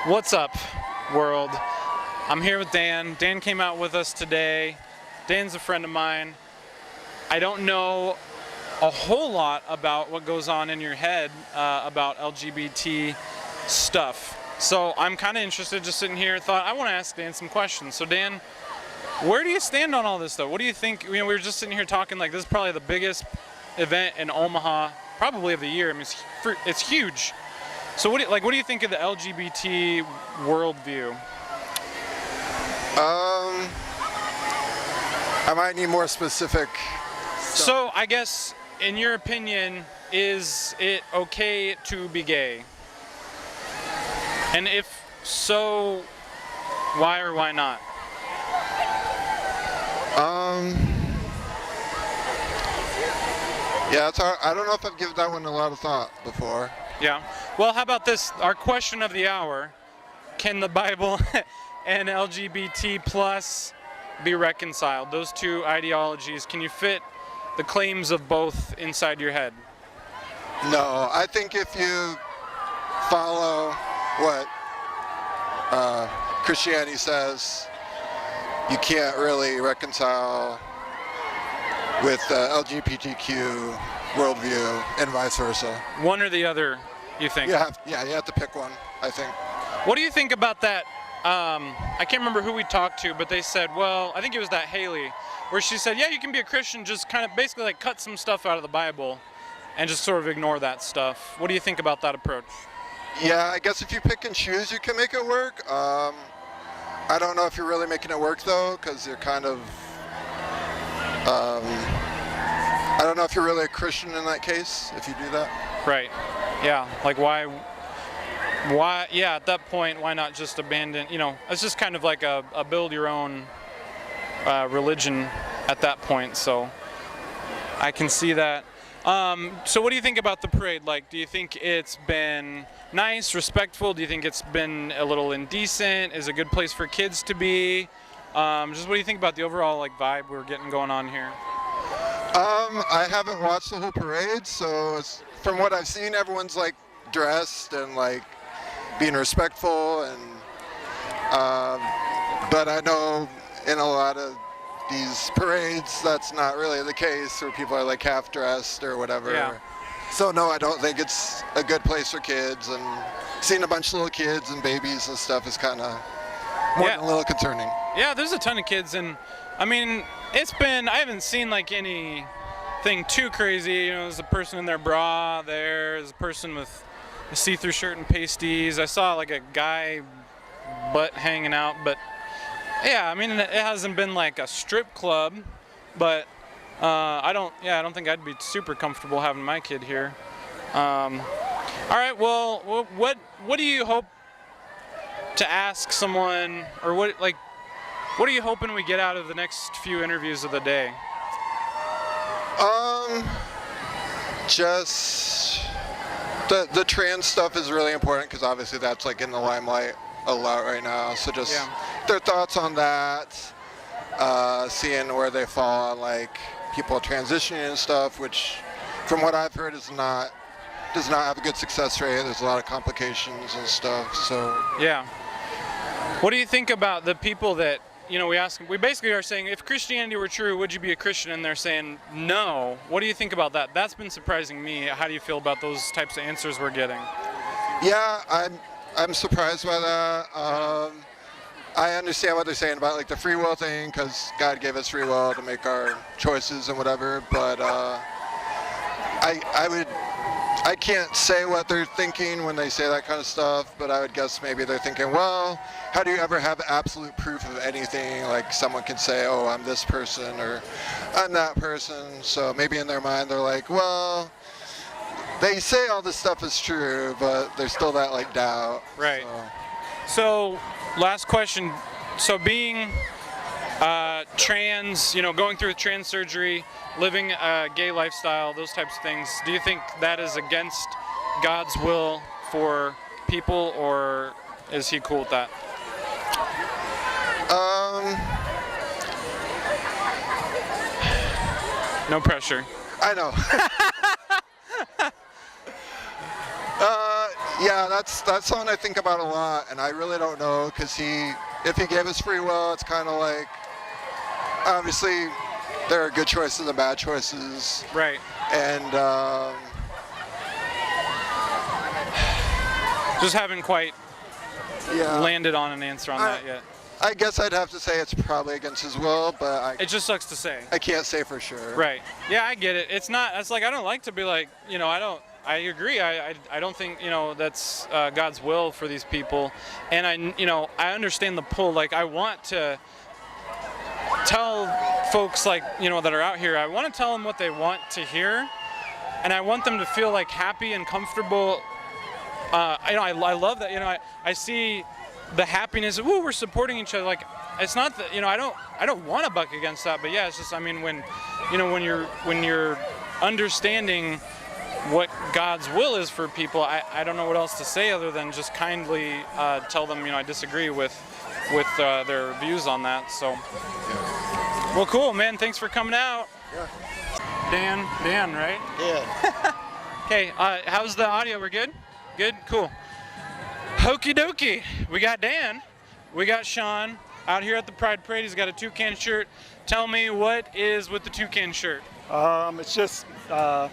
What's up, world? I'm here with Dan. Dan came out with us today. Dan's a friend of mine. I don't know a whole lot about what goes on in your head about LGBT stuff. So I'm kind of interested, just sitting here, thought I want to ask Dan some questions. So Dan, where do you stand on all this stuff? What do you think? You know, we were just sitting here talking like this is probably the biggest event in Omaha, probably of the year. I mean, it's huge. So what do you think of the LGBT worldview? I might need more specific stuff. So I guess, in your opinion, is it okay to be gay? And if so, why or why not? Yeah, it's hard. I don't know if I've given that one a lot of thought before. Yeah. Well, how about this? Our question of the hour: can the Bible and LGBT plus be reconciled? Those two ideologies. Can you fit the claims of both inside your head? No, I think if you follow what Christianity says, you can't really reconcile with LGBTQ worldview and vice versa. One or the other, you think? You have to pick one, I think. What do you think about that? I can't remember who we talked to, but they said, well, I think it was that Haley, where she said, yeah, you can be a Christian, just kind of basically like cut some stuff out of the Bible and just sort of ignore that stuff. What do you think about that approach? Yeah, I guess if you pick and choose, you can make it work. I don't know if you're really making it work, though, because you're kind of... I don't know if you're really a Christian in that case, if you do that. Right. Yeah. Like, why, yeah, at that point, why not just abandon, it's just kind of like a build your own religion at that point. So I can see that. So what do you think about the parade? Like, do you think it's been nice, respectful? Do you think it's been a little indecent? Is it a good place for kids to be? Just what do you think about the overall vibe we're getting going on here? I haven't watched the whole parade, so from what I've seen, everyone's dressed and being respectful, and but I know in a lot of these parades that's not really the case, where people are half dressed or whatever. Yeah. So no, I don't think it's a good place for kids, and seeing a bunch of little kids and babies and stuff is kind of more than a little concerning. Yeah, there's a ton of kids, and I mean, I haven't seen anything too crazy. There's a person in their bra, there's a person with a see-through shirt and pasties. I saw a guy butt hanging out, but yeah, I mean, it hasn't been a strip club, but I don't think I'd be super comfortable having my kid here. All right, well, what do you hope to ask someone, or what are you hoping we get out of the next few interviews of the day? Just the trans stuff is really important, because obviously that's in the limelight a lot right now. So just their thoughts on that, seeing where they fall on people transitioning and stuff, which from what I've heard does not have a good success rate. There's a lot of complications and stuff. So yeah. What do you think about the people that, we basically are saying, if Christianity were true, would you be a Christian? And they're saying no. What do you think about that? That's been surprising me. How do you feel about those types of answers we're getting? Yeah, I'm surprised by that. I understand what they're saying about the free will thing, because God gave us free will to make our choices and whatever, but I can't say what they're thinking when they say that kind of stuff, but I would guess maybe they're thinking, well, how do you ever have absolute proof of anything? Someone can say, oh, I'm this person, or I'm that person. So maybe in their mind they're well, they say all this stuff is true, but there's still that doubt. Right. So last question. So being trans, going through trans surgery, living a gay lifestyle, those types of things, do you think that is against God's will for people, or is he cool with that? No pressure. I know. Yeah, that's something I think about a lot, and I really don't know, because if he gave us free will, it's kind of like, obviously there are good choices and bad choices. Right. And just haven't quite landed on an answer on that yet. I guess I'd have to say it's probably against his will, but it just sucks to say. I can't say for sure. Right. Yeah, I get it. It's like I don't like to be like, I agree. I don't think, that's God's will for these people. And I understand the pull. Like, I want to tell folks like, that are out here, I want to tell them what they want to hear. And I want them to feel like happy and comfortable. I love that, I see the happiness of, we're supporting each other. Like, it's not that, I don't want to buck against that, but yeah, it's just, when you're understanding what God's will is for people, I don't know what else to say other than just kindly tell them, I disagree with their views on that. So, well, cool, man. Thanks for coming out. Yeah. Dan, right? Yeah. Okay, how's the audio? We're good? Good? Cool. Hokey dokey. We got Dan. We got Sean out here at the Pride Parade. He's got a toucan shirt. Tell me, what is with the toucan shirt? It's just, the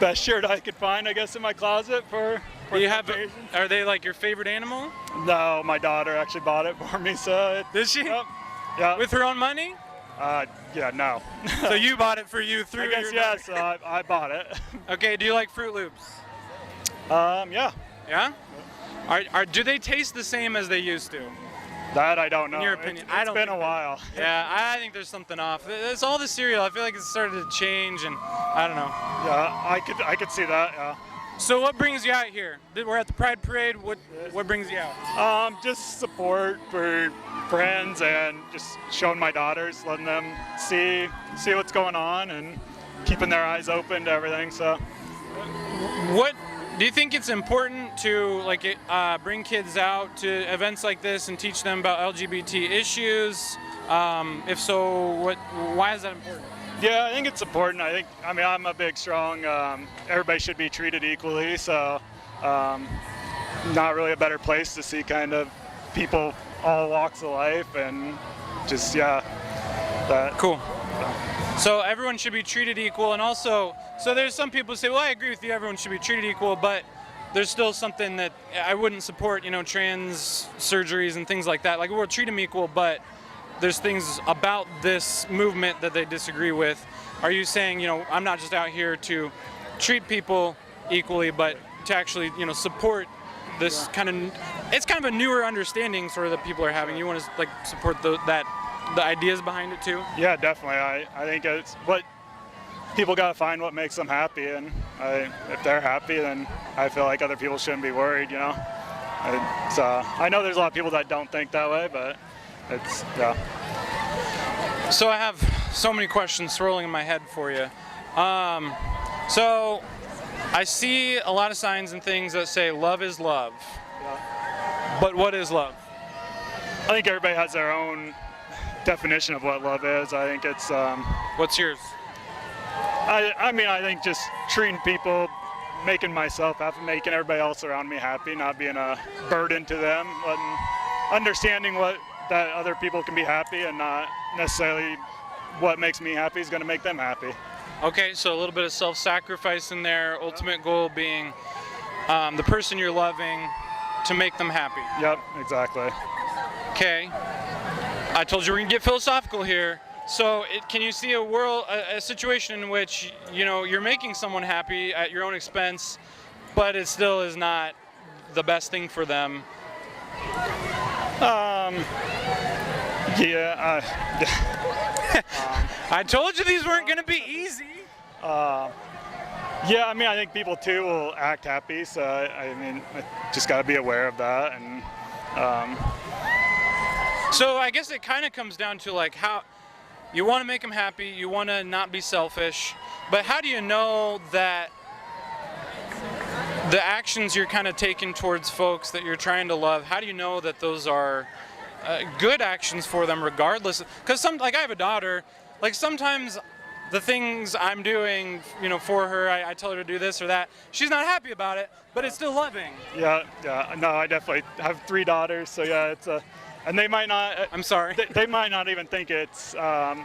best shirt I could find, I guess, in my closet for Are they like your favorite animal? No, my daughter actually bought it for me, so. Did she? Yep. Yeah. With her own money? Yeah, no. So you bought it for you through I guess, your yes, I bought it. Okay, do you like Fruit Loops? Yeah. Yeah? Do they taste the same as they used to? That I don't know. In your opinion? It's been a while. Yeah, I think there's something off. It's all the cereal. I feel like it's started to change, and I don't know. Yeah, I could see that, yeah. So what brings you out here? We're at the Pride Parade. What brings you out? Just support for friends and just showing my daughters, letting them see what's going on and keeping their eyes open to everything. So, what do you think it's important to bring kids out to events like this and teach them about LGBT issues? If so, why is that important? Yeah, I think it's important. I'm a big, strong, everybody should be treated equally, so not really a better place to see kind of people all walks of life and just, that. Cool. So everyone should be treated equal, and also, so there's some people who say, well, I agree with you, everyone should be treated equal, but there's still something that I wouldn't support, trans surgeries and things like that. Like, we'll treat them equal, but there's things about this movement that they disagree with. Are you saying, I'm not just out here to treat people equally, but to actually, support this it's kind of a newer understanding sort of that people are having. You want to support the ideas behind it too? Yeah, definitely. I think it's what people got to find what makes them happy, and if they're happy, then I feel like other people shouldn't be worried, I know there's a lot of people that don't think that way, but it's, yeah. So I have so many questions swirling in my head for you. So I see a lot of signs and things that say love is love. Yeah. But what is love? I think everybody has their own definition of what love is. I think it's What's yours? I think just treating people, making myself happy, making everybody else around me happy, not being a burden to them, understanding that other people can be happy and not necessarily what makes me happy is going to make them happy. Okay, so a little bit of self-sacrifice in there, ultimate goal being the person you're loving to make them happy. Yep, exactly. Okay, I told you we're gonna get philosophical here. So can you see a situation in which, you're making someone happy at your own expense, but it still is not the best thing for them? Yeah. I told you these weren't gonna be easy. Yeah, I think people too will act happy, so I just got to be aware of that. And so I guess it kind of comes down to how you want to make them happy, you want to not be selfish, but how do you know that the actions you're kind of taking towards folks that you're trying to love, how do you know that those are good actions for them regardless? Because I have a daughter, sometimes the things I'm doing, for her, I tell her to do this or that. She's not happy about it, but it's still loving. Yeah. No, I definitely have 3 daughters, so yeah, it's and they might not. I'm sorry. They might not even think it's the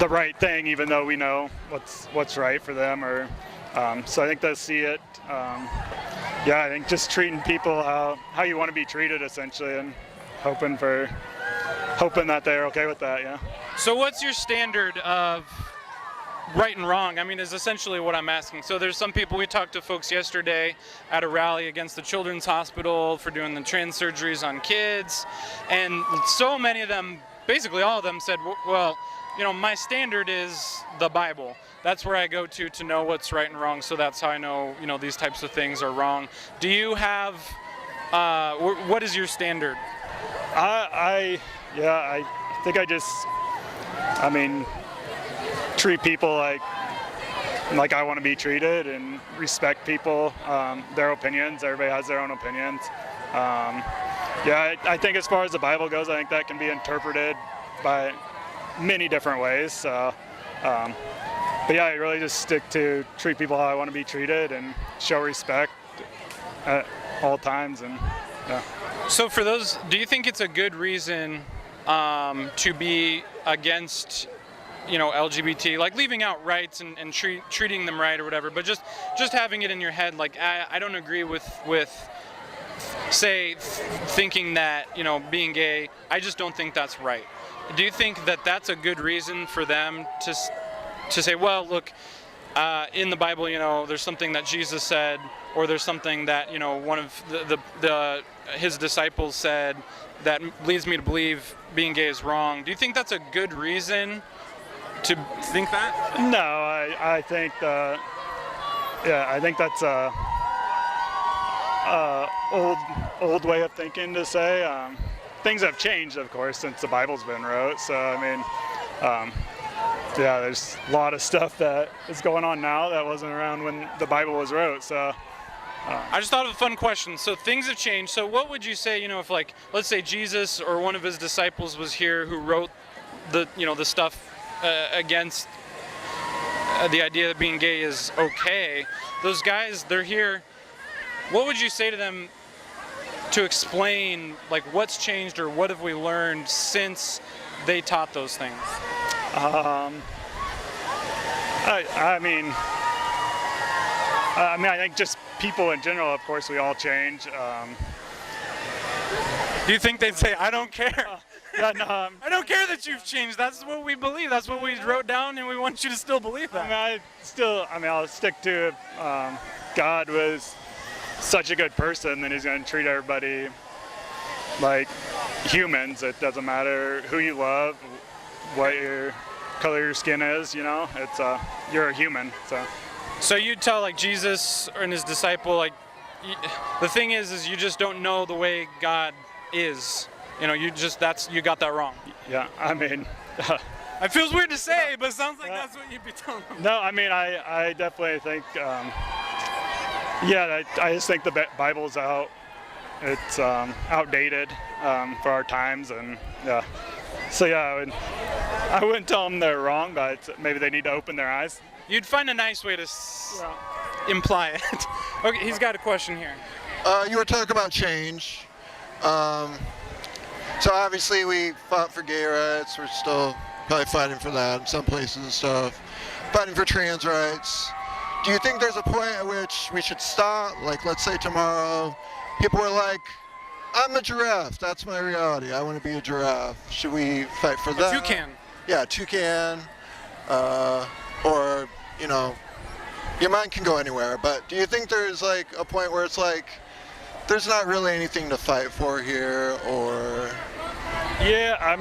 right thing, even though we know what's right for them. Or so I think they'll see it. Yeah, I think just treating people how you want to be treated, essentially, and hoping that they're okay with that. Yeah. So what's your standard of right and wrong? I mean, is essentially what I'm asking. So there's some people, we talked to folks yesterday at a rally against the Children's Hospital for doing the trans surgeries on kids, and so many of them, basically all of them, said, well, my standard is the Bible. That's where I go to know what's right and wrong, so that's how I know, these types of things are wrong. Do you have, what is your standard? I think treat people like I want to be treated, and respect people, their opinions. Everybody has their own opinions. I think as far as the Bible goes, I think that can be interpreted by many different ways. So, but yeah, I really just stick to treat people how I want to be treated and show respect at all times. And yeah. So for those, do you think it's a good reason to be against, LGBT, like leaving out rights and treating them right or whatever, but just having it in your head, like I don't agree with say thinking that, being gay, I just don't think that's right. Do you think that that's a good reason for them to say, well, look, in the Bible, there's something that Jesus said, or there's something that, one of his disciples said that leads me to believe being gay is wrong. Do you think that's a good reason to think that? No, I think I think that's a old way of thinking to say. Things have changed, of course, since the Bible's been wrote. So there's a lot of stuff that is going on now that wasn't around when the Bible was wrote. So I just thought of a fun question. So things have changed. So what would you say, if let's say Jesus or one of his disciples was here who wrote the stuff against the idea that being gay is okay. Those guys, they're here. What would you say to them to explain what's changed or what have we learned since they taught those things? I think just people in general, of course, we all change. Do you think they'd say, I don't care? No, I don't care that you've changed. That's what we believe. That's what we wrote down, and we want you to still believe that. I'll stick to God was such a good person, and he's going to treat everybody like humans. It doesn't matter who you love, what your color your skin is, it's you're a human. So you'd tell Jesus and his disciple, the thing is you just don't know the way God is. You got that wrong. Yeah, it feels weird to say, but it sounds like that's what you'd be telling them. No, I definitely think, I just think the Bible's out. It's outdated for our times, and yeah. So yeah, I wouldn't tell them they're wrong, but maybe they need to open their eyes. You'd find a nice way to imply it. Okay, he's got a question here. You were talking about change. So obviously we fought for gay rights. We're still probably fighting for that in some places and stuff. Fighting for trans rights. Do you think there's a point at which we should stop? Let's say tomorrow, people are like, I'm a giraffe. That's my reality. I want to be a giraffe. Should we fight for that? A toucan. Yeah, toucan. Or, your mind can go anywhere. But do you think there's a point where it's there's not really anything to fight for here, or? Yeah, I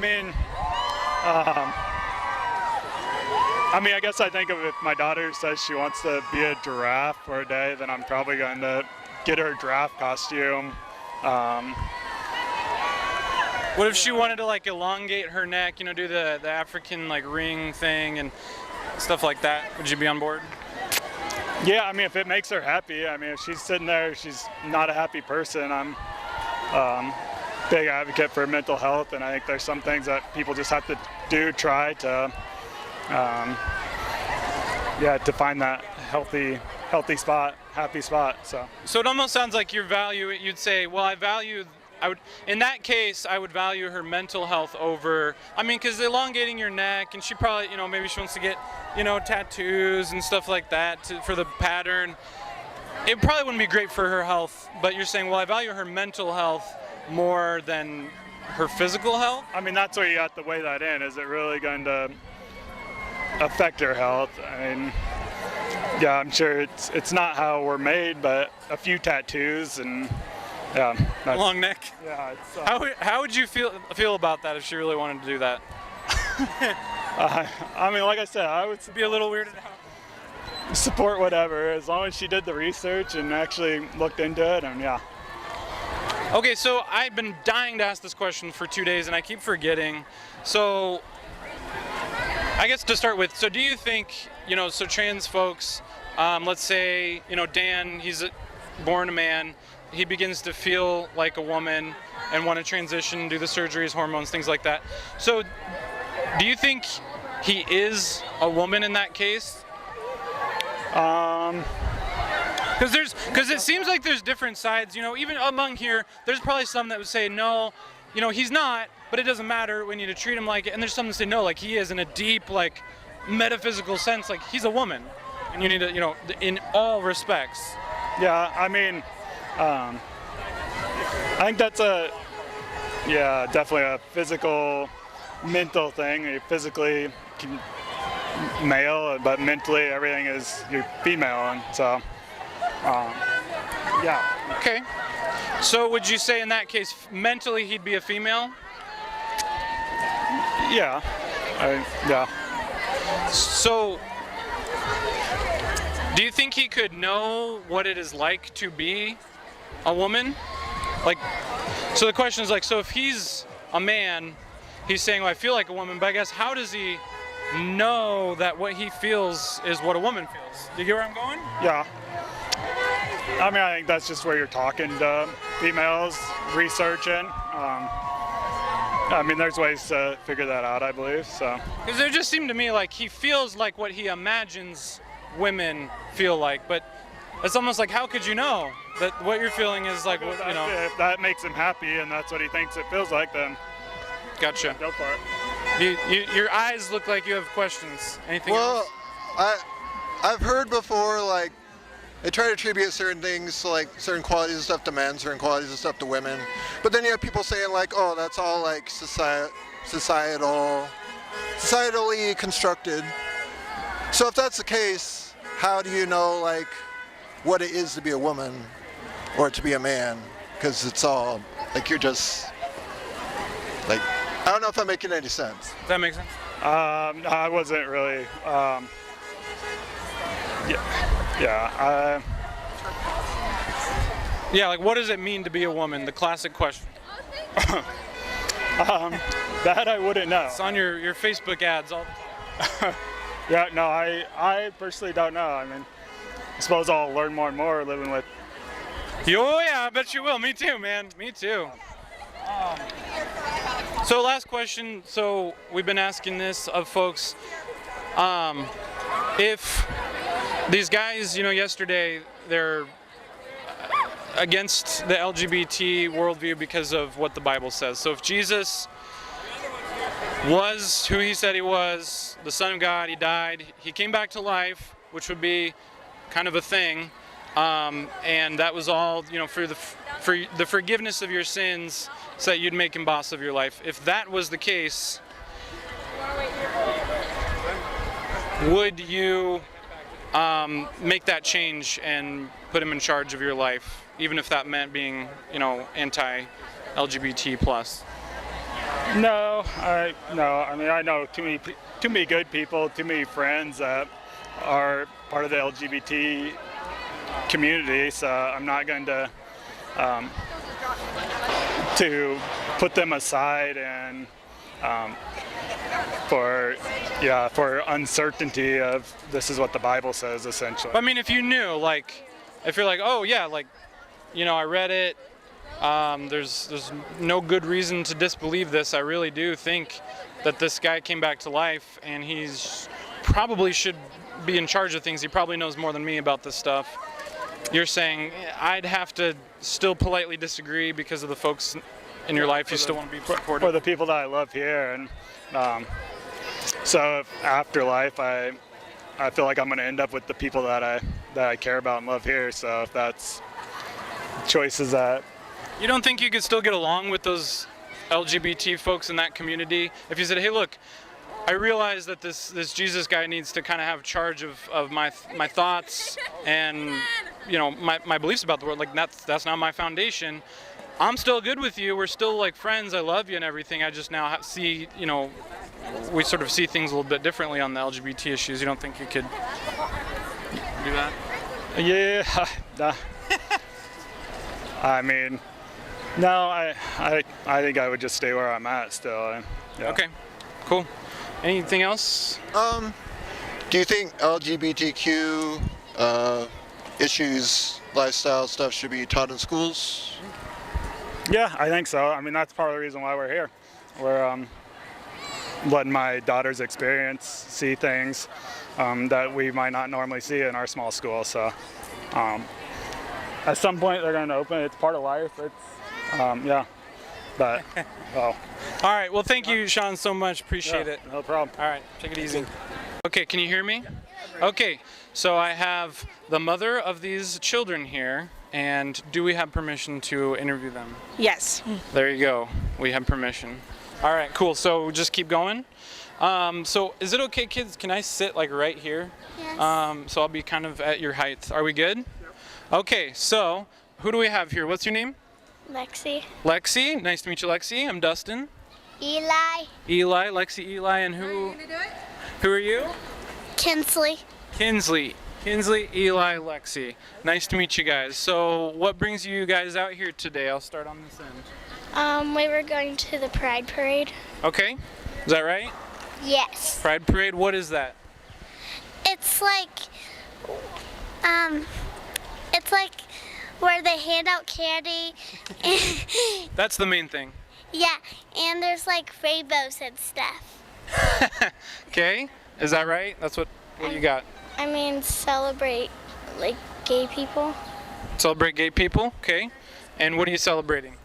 guess I think of if my daughter says she wants to be a giraffe for a day, then I'm probably going to get her a giraffe costume. What if she wanted to elongate her neck, do the African ring thing and stuff like that? Would you be on board? Yeah, if it makes her happy. If she's sitting there, she's not a happy person. I'm big advocate for mental health, and I think there's some things that people just have to try to to find that healthy spot, happy spot. So it almost sounds like you'd say, well, in that case, I would value her mental health over, because elongating your neck, and she probably, maybe she wants to get, tattoos and stuff like that for the pattern. It probably wouldn't be great for her health, but you're saying, well, I value her mental health more than her physical health? That's where you have to weigh that in. Is it really going to affect her health? Yeah, I'm sure it's not how we're made, but a few tattoos and long neck. Yeah. How would you feel about that if she really wanted to do that? Like I said, I would be a little weirded out. Support whatever, as long as she did the research and actually looked into it, and yeah. Okay, so I've been dying to ask this question for 2 days, and I keep forgetting. So, I guess to start with, so do you think, so trans folks, let's say, Dan, he's born a man, he begins to feel like a woman and want to transition, do the surgeries, hormones, things like that. So, do you think he is a woman in that case? Because it seems like there's different sides, even among here, there's probably some that would say no, he's not, but it doesn't matter, we need to treat him like it, and there's some that say no, like he is in a deep, like, metaphysical sense, like he's a woman, and you need to, in all respects. Yeah, I think that's definitely a physical, mental thing. You're physically male, but mentally everything is you're female, and so yeah. Okay. So would you say in that case mentally he'd be a female? Yeah. Yeah. So do you think he could know what it is like to be a woman? Like, so the question is like, so if he's a man, he's saying, well, I feel like a woman, but I guess how does he know that what he feels is what a woman feels? Do you get where I'm going? Yeah. I think that's just where you're talking to females, researching. There's ways to figure that out, I believe. So. Because it just seemed to me like he feels like what he imagines women feel like, but it's almost like, how could you know that what you're feeling is like, If that makes him happy and that's what he thinks it feels like, then gotcha. Go for it. Your eyes look like you have questions. Anything else? I've heard before, like, they try to attribute certain things, to, like, certain qualities of stuff to men, certain qualities of stuff to women. But then you have people saying, like, oh, that's all, like, societally constructed. So if that's the case, how do you know, like, what it is to be a woman or to be a man? Because it's all, like, you're just, like, I don't know if I'm making any sense. Does that make sense? No, I wasn't really. Yeah, like what does it mean to be a woman? The classic question. That I wouldn't know. It's on your Facebook ads all the time. Yeah, no, I personally don't know. I suppose I'll learn more and more living with. Oh yeah, I bet you will. Me too, man. Me too. So last question. So we've been asking this of folks. If these guys, yesterday they're against the LGBT worldview because of what the Bible says. So if Jesus was who he said he was, the Son of God, he died, he came back to life, which would be kind of a thing, and that was all, for the forgiveness of your sins, so that you'd make him boss of your life. If that was the case, would you make that change and put him in charge of your life, even if that meant being, anti-LGBT plus? No. I know too many good people, too many friends that are part of the LGBT community, so I'm not going to put them aside and for uncertainty of this is what the Bible says, essentially. If you knew, if you're like, oh yeah, I read it, there's no good reason to disbelieve this. I really do think that this guy came back to life and he's probably should be in charge of things. He probably knows more than me about this stuff. You're saying I'd have to still politely disagree because of the folks in your life you still want to be supportive? For the people that I love here, and so if afterlife, I feel like I'm going to end up with the people that I care about and love here. So if that's choices that... You don't think you could still get along with those LGBT folks in that community if you said, hey, look, I realize that this Jesus guy needs to kind of have charge of my thoughts and my beliefs about the world. Like that's not my foundation. I'm still good with you. We're still like friends. I love you and everything. I just now see we sort of see things a little bit differently on the LGBT issues. You don't think you could do that? Yeah. I mean, no. I think I would just stay where I'm at still. Yeah. Okay. Cool. Anything else? Do you think LGBTQ issues, lifestyle stuff should be taught in schools? Yeah, I think so. I mean, that's part of the reason why we're here. We're letting my daughters see things that we might not normally see in our small school. So at some point they're going to open it. It's part of life. It's, yeah. But, well. All right. Well, thank you, Sean, so much. Appreciate it. No problem. All right. Take it easy. Okay. Can you hear me? Okay. So I have the mother of these children here. And do we have permission to interview them? Yes. There you go. We have permission. All right. Cool. So just keep going. So is it okay, kids? Can I sit like right here? Yes. So I'll be kind of at your height. Are we good? Yep. Okay. So who do we have here? What's your name? Lexi. Lexi. Nice to meet you, Lexi. I'm Dustin. Eli. Eli. Lexi, Eli, and who? Who are you? Kinsley. Kinsley. Kinsley, Eli, Lexi. Nice to meet you guys. So what brings you guys out here today? I'll start on this end. We were going to the Pride Parade. Okay. Is that right? Yes. Pride Parade, what is that? It's like where they hand out candy. That's the main thing. Yeah, and there's like rainbows and stuff. Okay. Is that right? That's what you got? I mean, celebrate like gay people. Celebrate gay people? Okay. And what are you celebrating?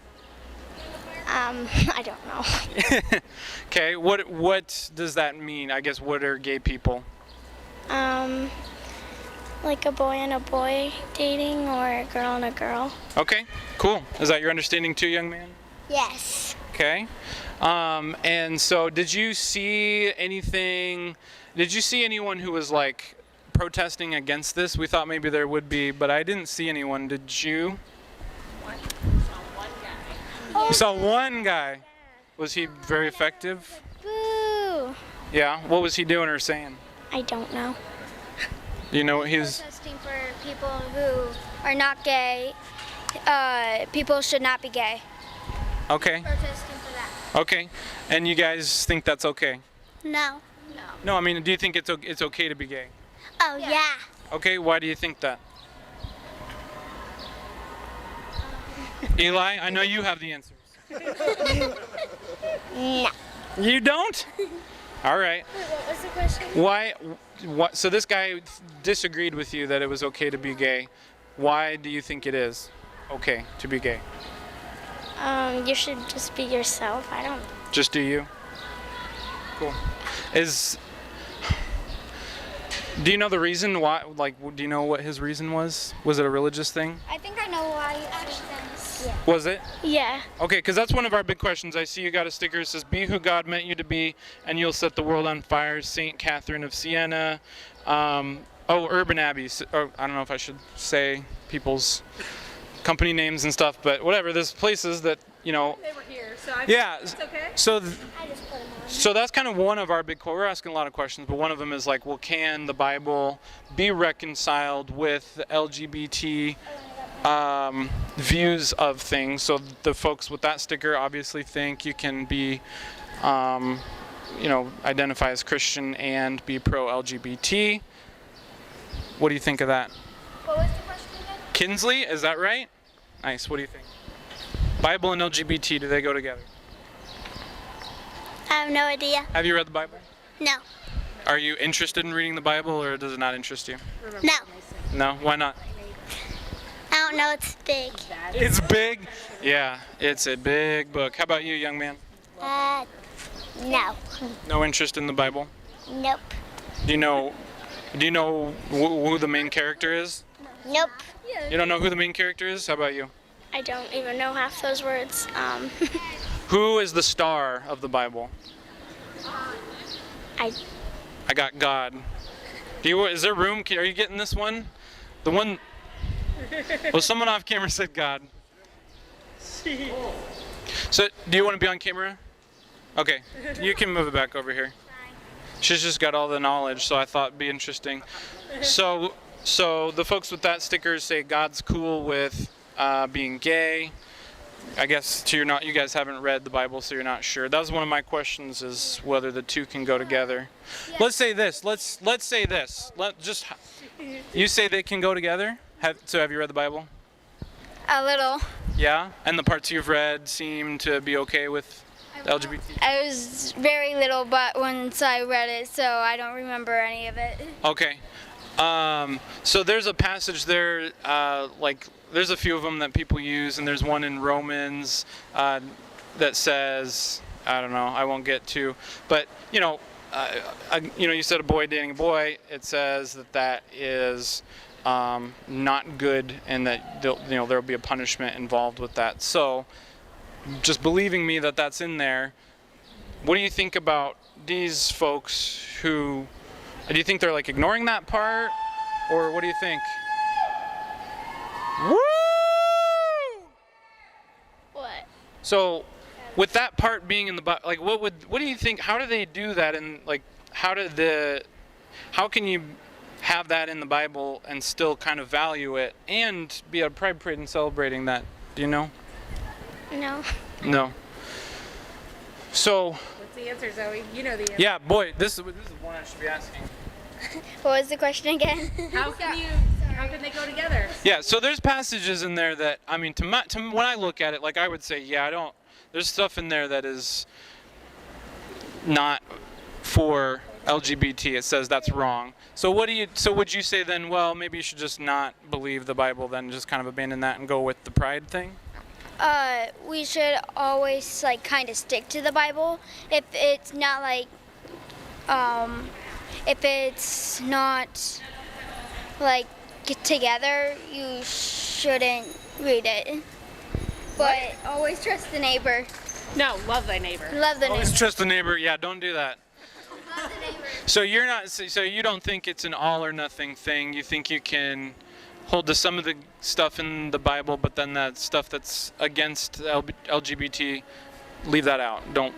I don't know. Okay. What does that mean? I guess what are gay people? Like a boy and a boy dating or a girl and a girl. Okay. Cool. Is that your understanding too, young man? Yes. Okay. And so did you see anything? Did you see anyone who was like protesting against this? We thought maybe there would be, but I didn't see anyone. Did you? You saw one guy. Was he very effective? Boo! Yeah. What was he doing or saying? I don't know. Do you know what he's? Protesting for people who are not gay. People should not be gay. Okay. Protesting for that. Okay. And you guys think that's okay? No. No. I mean, do you think it's okay to be gay? Oh yeah. Okay. Why do you think that? Eli, I know you have the answers. No. You don't? All right. What was the question? Why? What? So this guy disagreed with you that it was okay to be gay. Why do you think it is okay to be gay? You should just be yourself. I don't. Just do you? Cool. Do you know the reason why? Like, do you know what his reason was? Was it a religious thing? I think I know why you said this. Was it? Yeah. Okay, because that's one of our big questions. I see you got a sticker that says, "Be who God meant you to be, and you'll set the world on fire." Saint Catherine of Siena. Urban Abbey. Or, I don't know if I should say people's company names and stuff, but whatever. There's places that They were here, so Yeah. it's okay. So that's kind of one of our big. We're asking a lot of questions, but one of them is like, well, can the Bible be reconciled with the LGBT views of things? So the folks with that sticker obviously think you can be, identify as Christian and be pro-LGBT. What do you think of that? What was the question again? Kinsley, is that right? Nice. What do you think? Bible and LGBT, do they go together? I have no idea. Have you read the Bible? No. Are you interested in reading the Bible, or does it not interest you? No. No? Why not? I don't know. It's big. It's big? Yeah, it's a big book. How about you, young man? No. No interest in the Bible? Nope. Do you know who the main character is? Nope. You don't know who the main character is? How about you? I don't even know half those words. Who is the star of the Bible? I got God. Is there room? Are you getting this one? The one. Well, someone off camera said God. So, do you want to be on camera? Okay, you can move it back over here. She's just got all the knowledge, so I thought it'd be interesting. So the folks with that sticker say God's cool with being gay. I guess you guys haven't read the Bible, so you're not sure. That was one of my questions, is whether the two can go together. Let's say this. Let's say this. You say they can go together. So have you read the Bible? A little. Yeah, and the parts you've read seem to be okay with LGBT. I was very little, but once I read it, so I don't remember any of it. Okay. So there's a passage there, there's a few of them that people use, and there's one in Romans that says, I don't know, I won't get to, but you said a boy dating a boy. It says that is not good, and that there'll be a punishment involved with that. So, just believing me that that's in there, what do you think about these folks who? Do you think they're like ignoring that part, or what do you think? Woo! What? So, with that part being in the like, what do you think? How do they do that? And like, how can you have that in the Bible and still kind of value it and be a pride parade and celebrating that? Do you know? No. No. So. What's the answer, Zoe? You know the answer. Yeah, boy, this is one I should be asking. What was the question again? How can they go together? Yeah, so there's passages in there that, I mean, when I look at it, like, I would say, yeah, there's stuff in there that is not for LGBT. It says that's wrong. So would you say then, well, maybe you should just not believe the Bible, then just kind of abandon that and go with the pride thing? We should always kind of stick to the Bible. If it's not get together, you shouldn't read it. But always trust the neighbor. No, love thy neighbor. Love the neighbor. Always trust the neighbor. Yeah, don't do that. Love the neighbor. So you don't think it's an all or nothing thing. You think you can hold to some of the stuff in the Bible, but then that stuff that's against LGBT, leave that out. Don't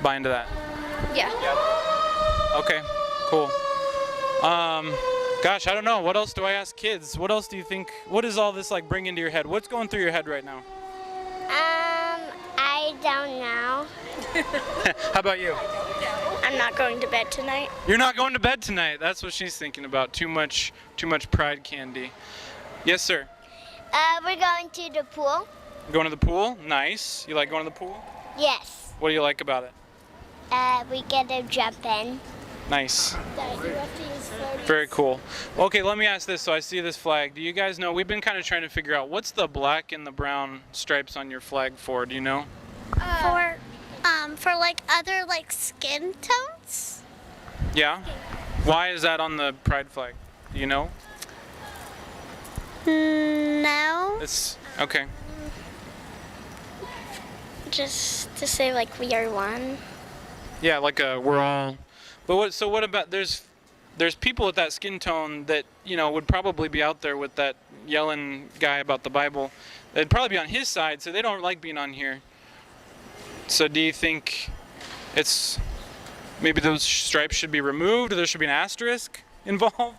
buy into that. Yeah. Okay, cool. Gosh, I don't know. What else do I ask kids? What else do you think? What does all this bring into your head? What's going through your head right now? I don't know. How about you? I'm not going to bed tonight. You're not going to bed tonight. That's what she's thinking about. Too much pride candy. Yes, sir. We're going to the pool. Going to the pool? Nice. You like going to the pool? Yes. What do you like about it? We get to jump in. Nice. Very cool. Okay, let me ask this. So I see this flag. Do you guys know? We've been kind of trying to figure out what's the black and the brown stripes on your flag for. Do you know? For other skin tones. Yeah. Why is that on the pride flag? Do you know? No. It's okay. Just to say we are one. Yeah, we're all. But what about there's people with that skin tone that would probably be out there with that yelling guy about the Bible. They'd probably be on his side, so they don't like being on here. So do you think it's maybe those stripes should be removed, or there should be an asterisk involved?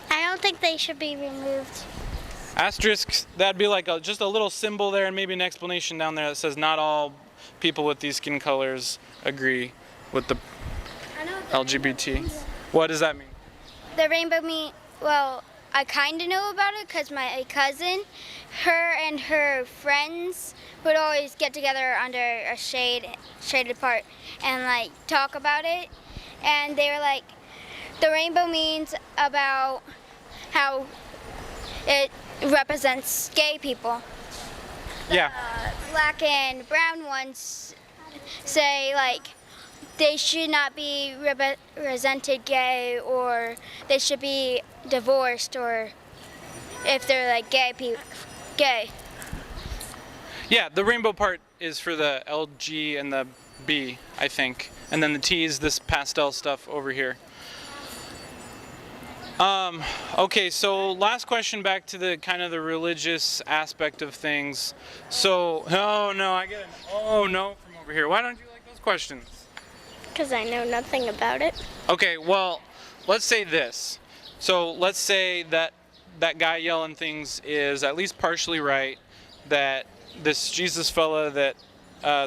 I don't think they should be removed. Asterisks, that'd be just a little symbol there, and maybe an explanation down there that says not all people with these skin colors agree with the LGBT. What does that mean? The rainbow I kind of know about it because my cousin, her and her friends would always get together under a shaded part and talk about it. and they were like, the rainbow means about how it represents gay people. Yeah. Black and brown ones say like they should not be represented gay, or they should be divorced, or if they're like gay. Yeah, the rainbow part is for the LG and the B, I think. And then the T is this pastel stuff over here. Okay, so last question, back to the kind of the religious aspect of things. So, oh no, I get an oh no from over here. Why don't you like those questions? Because I know nothing about it. Okay, well, let's say this. So let's say that that guy yelling things is at least partially right, that this Jesus fella that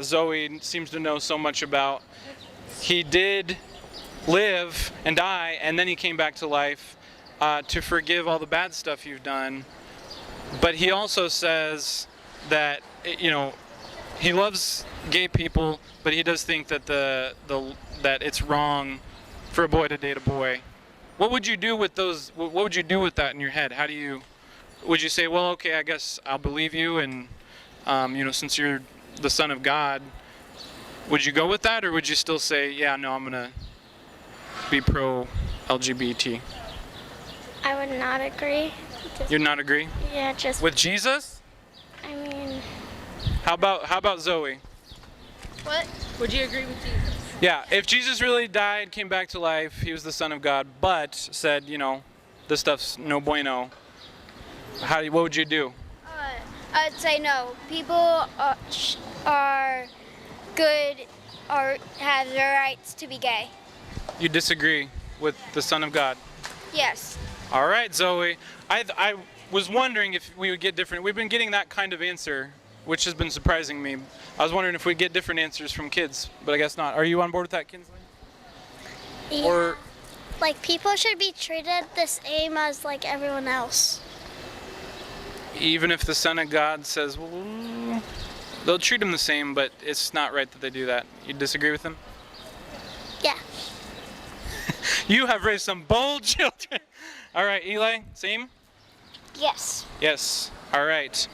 Zoe seems to know so much about, he did live and die, and then he came back to life to forgive all the bad stuff you've done. But he also says that, you know, he loves gay people, but he does think that that it's wrong for a boy to date a boy. What would you do with those? What would you do with that in your head? How do you? Would you say, well, okay, I guess I'll believe you, and you know, since you're the Son of God, would you go with that, or would you still say, yeah, no, I'm gonna be pro LGBT? I would not agree. You'd not agree Yeah, just. with Jesus? I mean, How about Zoe? What? Would you agree with Jesus? Yeah, if Jesus really died, came back to life, he was the Son of God, but said, you know, this stuff's no bueno. What would you do? I'd say no. People are good or have the rights to be gay. You disagree with the Son of God? Yes. All right, Zoe. I was wondering if we would get different. We've been getting that kind of answer, which has been surprising me. I was wondering if we'd get different answers from kids, but I guess not. Are you on board with that, Kinsley? yeah. Or Like, people should be treated the same as, like, everyone else. even if the Son of God says, well, they'll treat him the same, but it's not right that they do that. You disagree with him? Yeah. You have raised some bold children. All right, Eli, same? Yes. Yes. All right.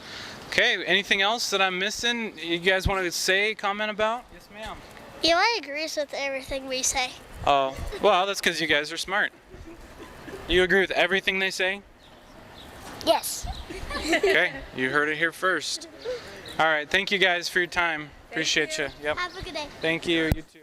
Okay, anything else that I'm missing you guys wanted to say, comment about? Yes, ma'am. Eli agrees with everything we say. Oh, well, that's because you guys are smart. You agree with everything they say? Yes. Okay, you heard it here first. All right, thank you guys for your time. Appreciate you. Yep. Have a good day. Thank you. You too.